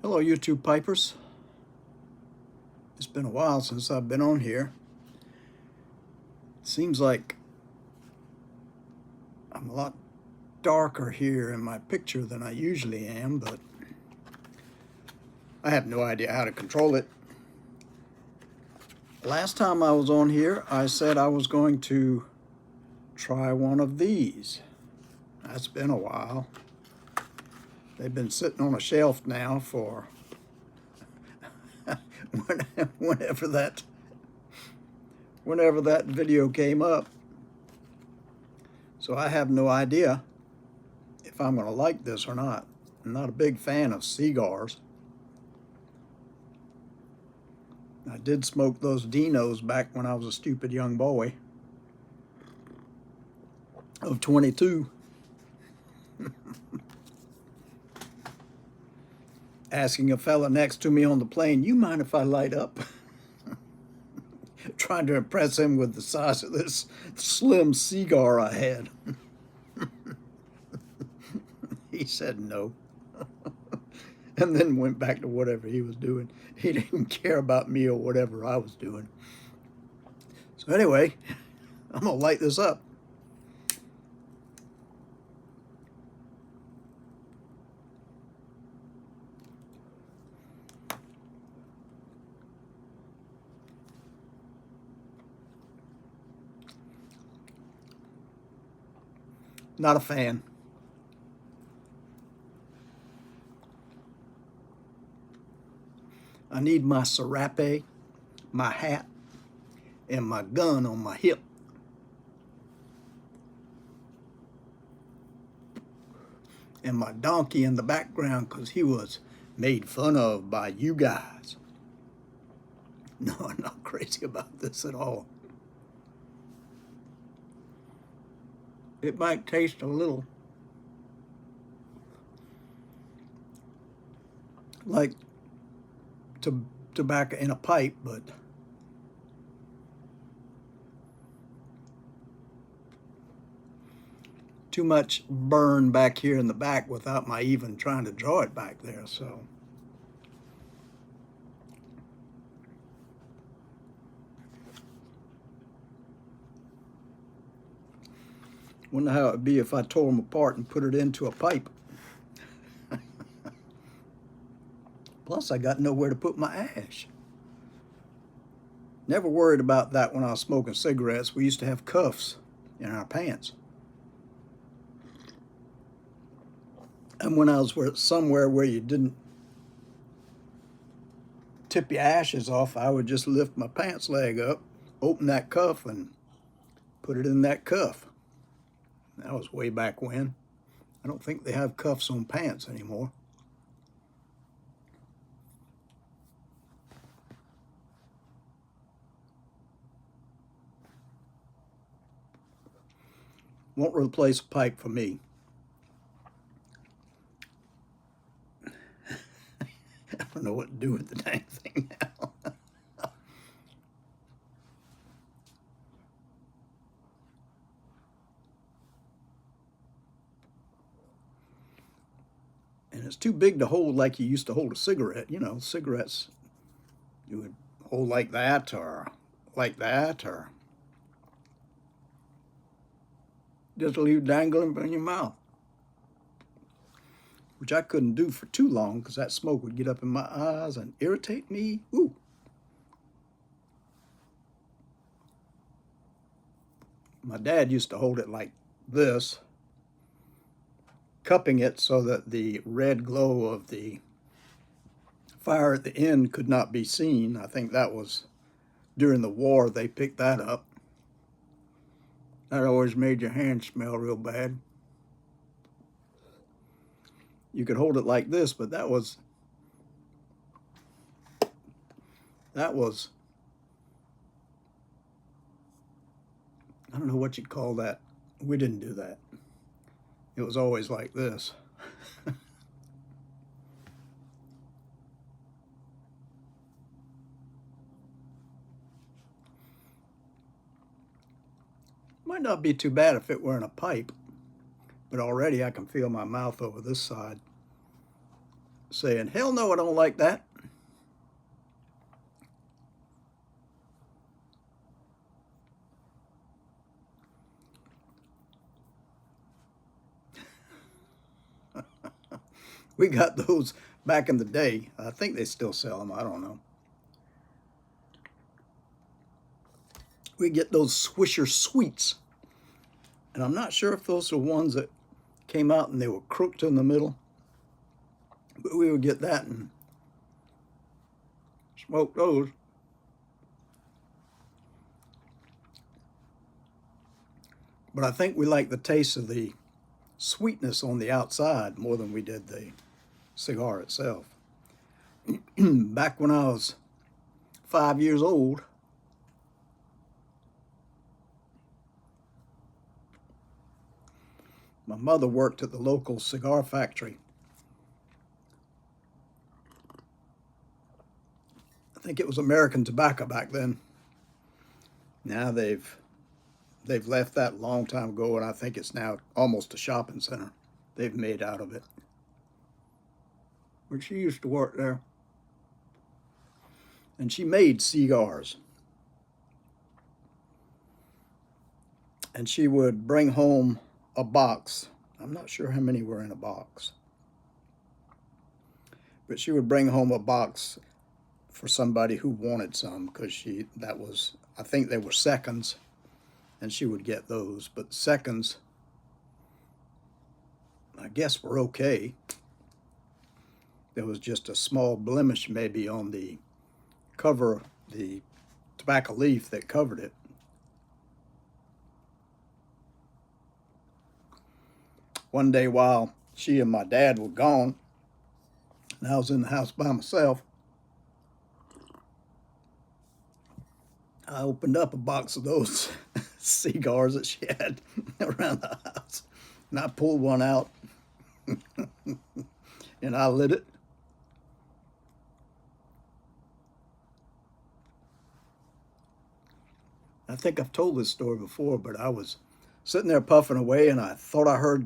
Hello, YouTube Pipers. It's been a while since I've been on here. Seems like I'm a lot darker here in my picture than I usually am, but I have no idea how to control it. Last time I was on here, I said I was going to try one of these. That's been a while. They've been sitting on a shelf now for whenever that video came up. So I have no idea if I'm going to like this or not. I'm not a big fan of cigars. I did smoke those Dinos back when I was a stupid young boy of 22. Asking a fella next to me on the plane, "You mind if I light up?" Trying to impress him with the size of this slim cigar I had. He said no. And then went back to whatever he was doing. He didn't care about me or whatever I was doing. So anyway, I'm gonna light this up. Not a fan. I need my serape, my hat, and my gun on my hip. And my donkey in the background because he was made fun of by you guys. No, I'm not crazy about this at all. It might taste a little like tobacco in a pipe, but too much burn back here in the back without my even trying to draw it back there, so. Wonder how it would be if I tore them apart and put it into a pipe. Plus, I got nowhere to put my ash. Never worried about that when I was smoking cigarettes. We used to have cuffs in our pants. And when I was somewhere where you didn't tip your ashes off, I would just lift my pants leg up, open that cuff, and put it in that cuff. That was way back when. I don't think they have cuffs on pants anymore. Won't replace a pipe for me. I don't know what to do with the dang thing now. And it's too big to hold like you used to hold a cigarette. You know, cigarettes, you would hold like that or just leave dangling in your mouth, which I couldn't do for too long because that smoke would get up in my eyes and irritate me. Ooh. My dad used to hold it like this, cupping it so that the red glow of the fire at the end could not be seen. I think that was during the war they picked that up. That always made your hands smell real bad. You could hold it like this, but that was I don't know what you'd call that. We didn't do that. It was always like this. Might not be too bad if it were in a pipe, but already I can feel my mouth over this side. saying, hell no, I don't like that. We got those back in the day. I think they still sell them. I don't know. We get those Swisher Sweets. And I'm not sure if those are ones that came out and they were crooked in the middle. But we would get that and smoke those. But I think we liked the taste of the sweetness on the outside more than we did the cigar itself. Back when I was 5 years old, my mother worked at the local cigar factory. I think it was American Tobacco back then. Now they've left that a long time ago, and I think it's now almost a shopping center they've made out of it. But she used to work there. And she made cigars. And she would bring home a box. I'm not sure how many were in a box. But she would bring home a box for somebody who wanted some, because I think they were seconds, and she would get those. But seconds, I guess, were okay. There was just a small blemish maybe on the cover, the tobacco leaf that covered it. One day while she and my dad were gone, and I was in the house by myself, I opened up a box of those cigars that she had around the house, and I pulled one out, and I lit it. I think I've told this story before, but I was sitting there puffing away, and I thought I heard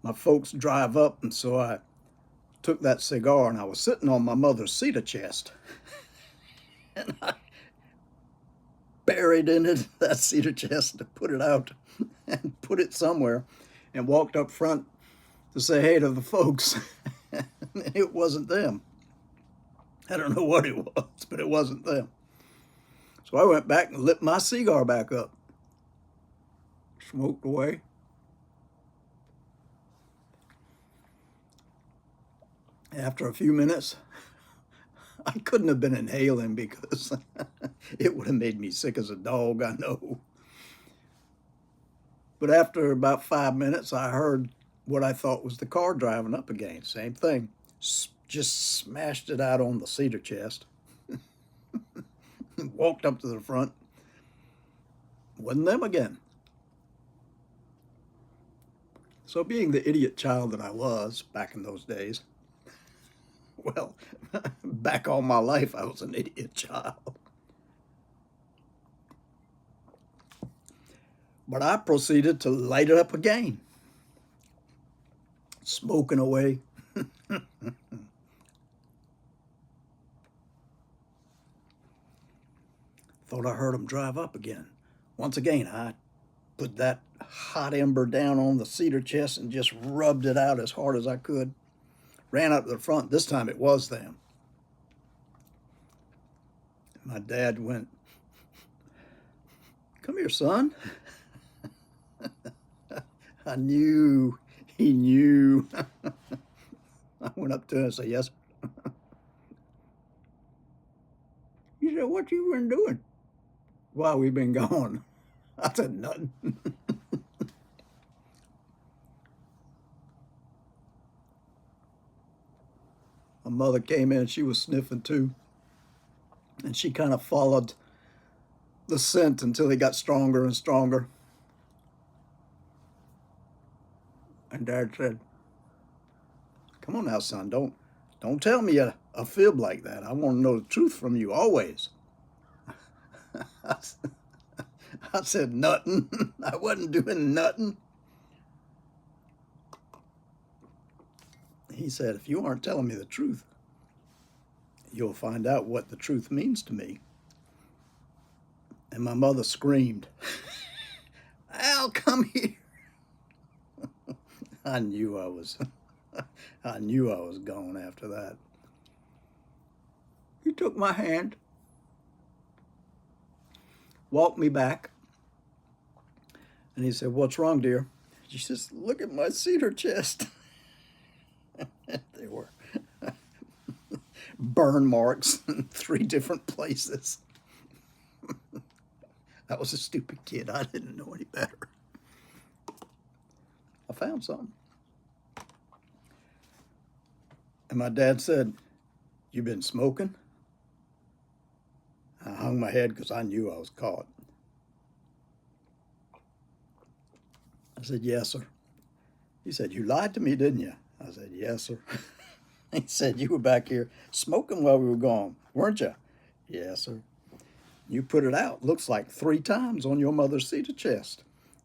my folks drive up, and so I took that cigar, and I was sitting on my mother's cedar chest, and I buried in it that cedar chest to put it out and put it somewhere, and walked up front to say hey to the folks. It wasn't them. I don't know what it was, but it wasn't them. So I went back and lit my cigar back up, smoked away. After a few minutes, I couldn't have been inhaling because it would have made me sick as a dog, I know. But after about 5 minutes, I heard what I thought was the car driving up again. Same thing. Just smashed it out on the cedar chest. Walked up to the front. Wasn't them again. So being the idiot child that I was back in those days, well, back all my life I was an idiot child. But I proceeded to light it up again, smoking away. Thought I heard them drive up again. Once again, I put that hot ember down on the cedar chest and just rubbed it out as hard as I could. Ran up to the front. This time it was them. My dad went, "Come here, son." I knew. He knew. I went up to him and said, "Yes." He said, "What you been doing while we've been gone?" I said, "Nothing." My mother came in, she was sniffing too. And she kind of followed the scent until it got stronger and stronger. And Dad said, "Come on now, son, don't tell me a fib like that. I want to know the truth from you always." I said, "Nothing." I wasn't doing nothing. He said, if you aren't telling me the truth, you'll find out what the truth means to me. And my mother screamed, Al, come here. I knew I was gone after that. He took my hand, walked me back, and he said, what's wrong, dear? She says, look at my cedar chest. They were burn marks in 3 different places. I was a stupid kid. I didn't know any better. I found something. And my dad said, you been smoking? I hung my head because I knew I was caught. I said, yes, sir. He said, you lied to me, didn't you? I said, yes, sir. He said, you were back here smoking while we were gone, weren't you? Yes, sir. You put it out, looks like 3 times on your mother's cedar chest.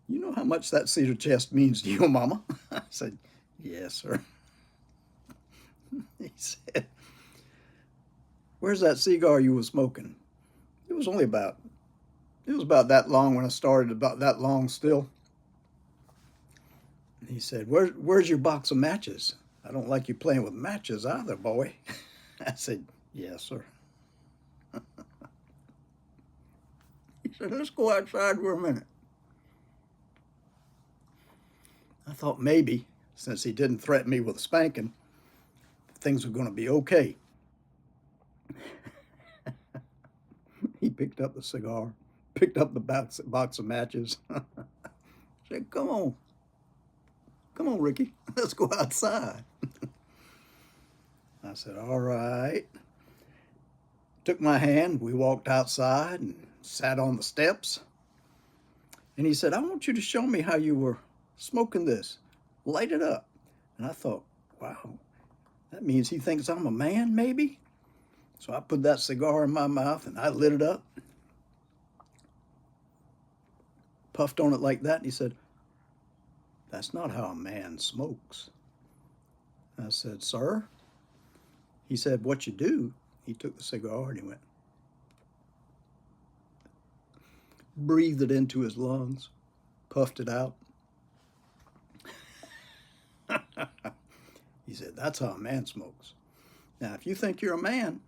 You know how much that cedar chest means to your mama? I said, yes, sir. He said, where's that cigar you were smoking? It was about that long when I started, about that long still. And he said, where's your box of matches? I don't like you playing with matches either, boy. I said, yes, sir. He said, let's go outside for a minute. I thought maybe, since he didn't threaten me with a spanking, things were going to be okay. He picked up the cigar, picked up the box of matches. Said, come on, Ricky, let's go outside. I said, all right. Took my hand, we walked outside and sat on the steps. And he said, I want you to show me how you were smoking this. Light it up. And I thought, wow, that means he thinks I'm a man, maybe? So I put that cigar in my mouth and I lit it up. Puffed on it like that, and he said, that's not how a man smokes. I said, sir? He said, what you do? He took the cigar and he went, breathed it into his lungs, puffed it out. He said, that's how a man smokes. Now, if you think you're a man,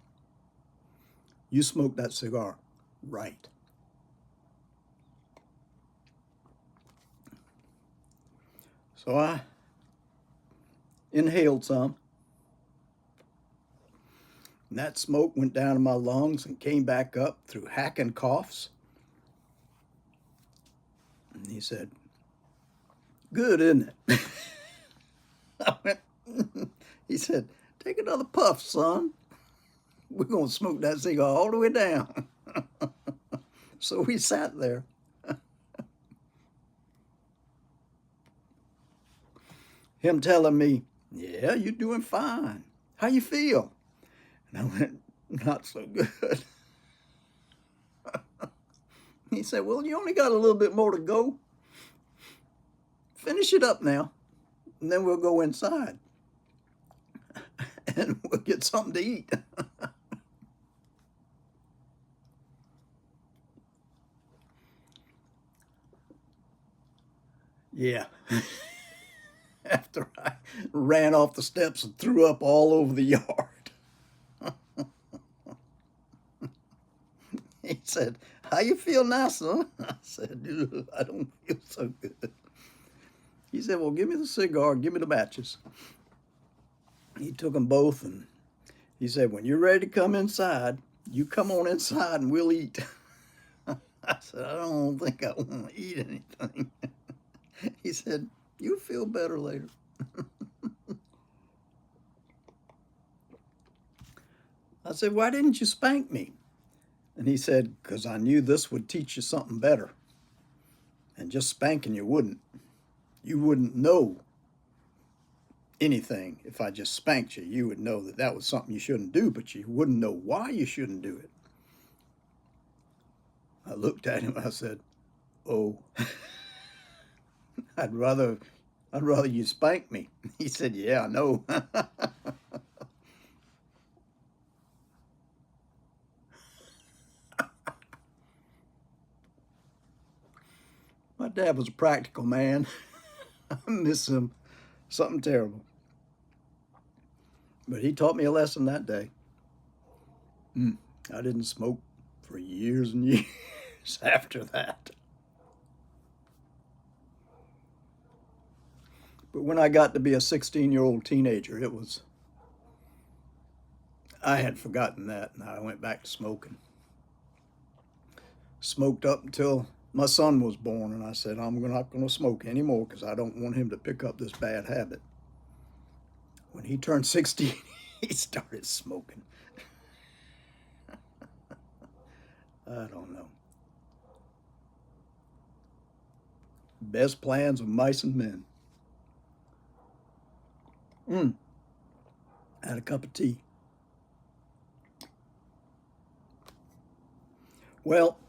you smoke that cigar right. So I inhaled some. And that smoke went down in my lungs and came back up through hacking coughs. And he said, good, isn't it? I went, he said, take another puff, son. We're going to smoke that cigar all the way down. So we sat there. Him telling me, yeah, you're doing fine. How you feel? And I went, not so good. He said, well, you only got a little bit more to go. Finish it up now, and then we'll go inside. And we'll get something to eat. Yeah. After I ran off the steps and threw up all over the yard. He said, how you feel now, son? I said, I don't feel so good. He said, well, give me the cigar, give me the matches. He took them both, and he said, when you're ready to come inside, you come on inside and we'll eat. I said, I don't think I want to eat anything. He said, you'll feel better later. I said, why didn't you spank me? And he said, because I knew this would teach you something better. And just spanking you wouldn't. You wouldn't know anything if I just spanked you. You would know that that was something you shouldn't do, but you wouldn't know why you shouldn't do it. I looked at him and I said, oh, I'd rather you spank me. He said, yeah, I know. Dad was a practical man. I miss him. Something terrible. But he taught me a lesson that day. I didn't smoke for years and years after that. But when I got to be a 16-year-old teenager, I had forgotten that, and I went back to smoking. Smoked up until my son was born, and I said, I'm not going to smoke anymore because I don't want him to pick up this bad habit. When he turned 16, he started smoking. I don't know. Best plans of mice and men. Had a cup of tea. Well,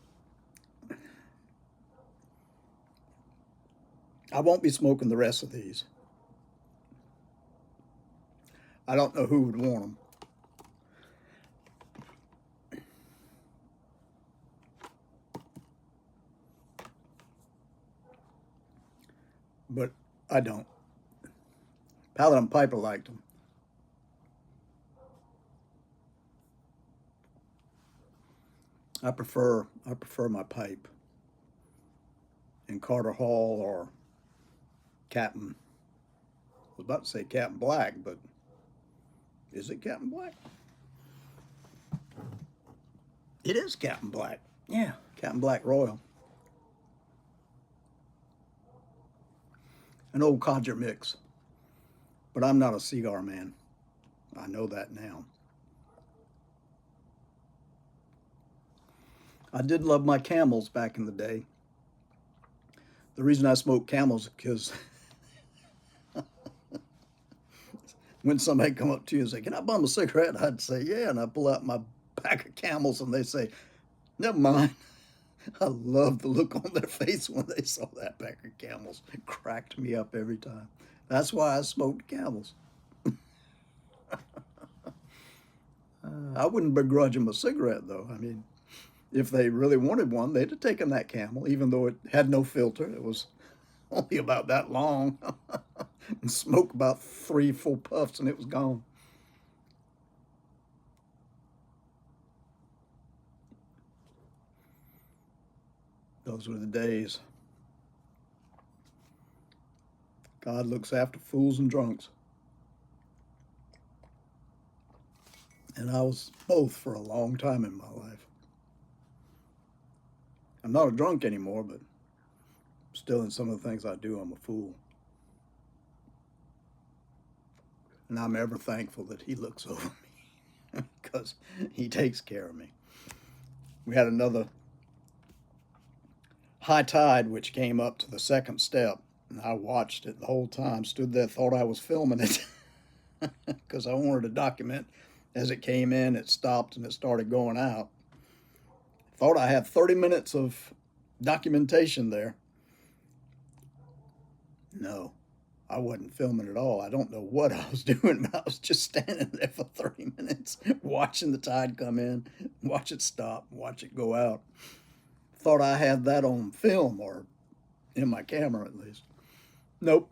I won't be smoking the rest of these. I don't know who would want them. But I don't. Paladin Piper liked them. I prefer my pipe in Carter Hall or Captain. I was about to say Captain Black, but is it Captain Black? It is Captain Black. Yeah, Captain Black Royal. An old codger mix. But I'm not a cigar man. I know that now. I did love my Camels back in the day. The reason I smoked Camels is because when somebody come up to you and say, can I bum a cigarette? I'd say, yeah, and I pull out my pack of Camels and they say, never mind. I love the look on their face when they saw that pack of Camels. It cracked me up every time. That's why I smoked Camels. I wouldn't begrudge them a cigarette, though. I mean, if they really wanted one, they'd have taken that Camel, even though it had no filter. It was only about that long. And smoked about 3 full puffs and it was gone. Those were the days. God looks after fools and drunks. And I was both for a long time in my life. I'm not a drunk anymore, but still in some of the things I do, I'm a fool. And I'm ever thankful that he looks over me because he takes care of me. We had another high tide which came up to the second step, and I watched it the whole time, stood there, thought I was filming it because I wanted to document as it came in, it stopped, and it started going out. Thought I had 30 minutes of documentation there. No, I wasn't filming at all. I don't know what I was doing, but I was just standing there for 30 minutes watching the tide come in, watch it stop, watch it go out. Thought I had that on film or in my camera at least. Nope.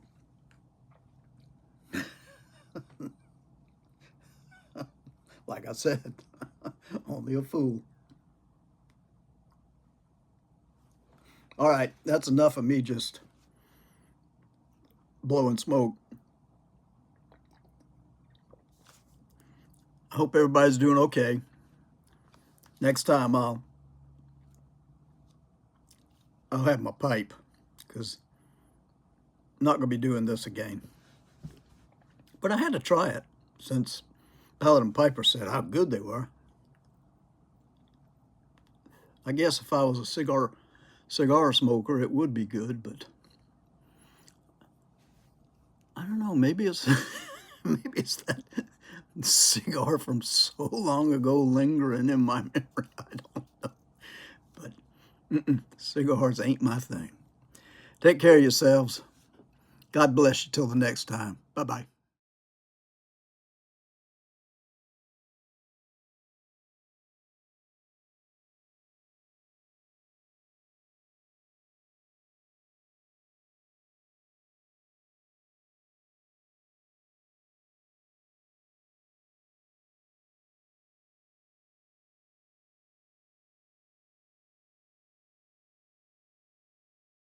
Like I said, only a fool. All right, that's enough of me just blowing smoke. I hope everybody's doing okay. Next time I'll have my pipe because I'm not going to be doing this again. But I had to try it since Paladin Piper said how good they were. I guess if I was a cigar smoker, it would be good, but I don't know. Maybe it's maybe it's that cigar from so long ago lingering in my memory. I don't know, but cigars ain't my thing. Take care of yourselves. God bless you till the next time. Bye-bye.